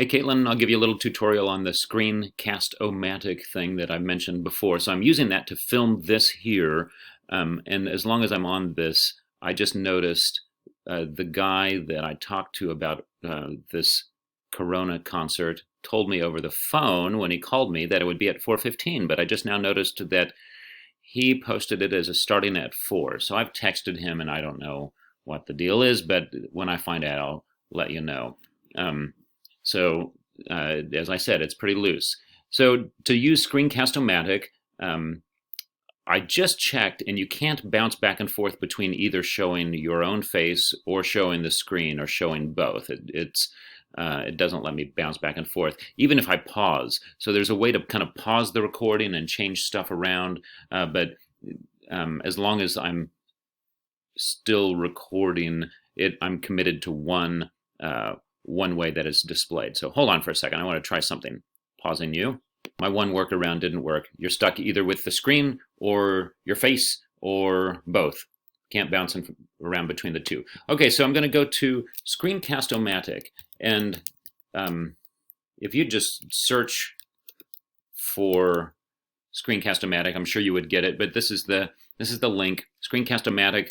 Hey Caitlin, I'll give you a little tutorial on the screencast-o-matic thing that I mentioned before. So I'm using that to film this here, and as long as I'm on this, I just noticed the guy that I talked to about this Corona concert told me over the phone when he called me that it would be at 4:15, but I just now noticed that he posted it as a starting at 4. So I've texted him and I don't know what the deal is, but when I find out, I'll let you know. So as I said, it's pretty loose. So to use screencast-o-matic, I just checked, and you can't bounce back and forth between either showing your own face or showing the screen or showing both. It doesn't let me bounce back and forth, even if I pause. So there's a way to kind of pause the recording and change stuff around, but as long as I'm still recording it, I'm committed to one way that is displayed. So hold on for a second. I want to try something. Pausing you. My one workaround didn't work. You're stuck either with the screen or your face or both. Can't bounce around between the two. Okay, so I'm going to go to screencast-o-matic, and if you just search for screencast-o-matic, I'm sure you would get it. But this is the link, screencast-o-matic,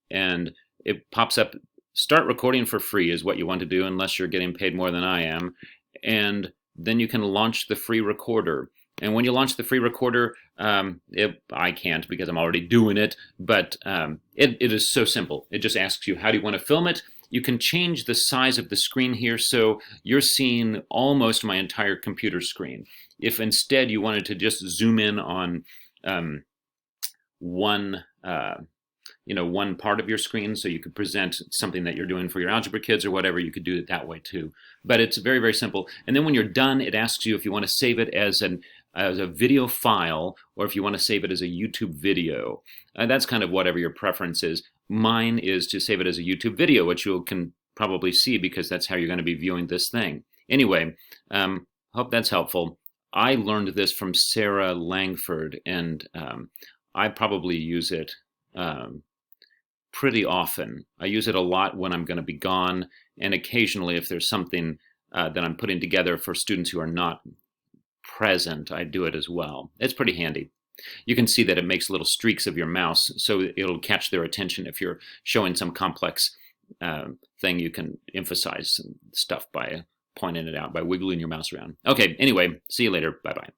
and it pops up. Start recording for free is what you want to do, unless you're getting paid more than I am. And then you can launch the free recorder. And when you launch the free recorder, I can't because I'm already doing it, but it is so simple. It just asks you, how do you want to film it? You can change the size of the screen here, so you're seeing almost my entire computer screen. If instead you wanted to just zoom in on one part of your screen, so you could present something that you're doing for your algebra kids or whatever, you could do it that way too. But it's very, very simple. And then when you're done, it asks you if you want to save it as a video file, or if you want to save it as a YouTube video. That's kind of whatever your preference is. Mine is to save it as a YouTube video, which you can probably see because that's how you're going to be viewing this thing. Anyway, hope that's helpful. I learned this from Sarah Langford, and I probably use it pretty often. I use it a lot when I'm going to be gone, and occasionally if there's something that I'm putting together for students who are not present, I do it as well. It's pretty handy. You can see that it makes little streaks of your mouse, so it'll catch their attention. If you're showing some complex thing, you can emphasize stuff by pointing it out, by wiggling your mouse around. Okay, anyway, see you later. Bye-bye.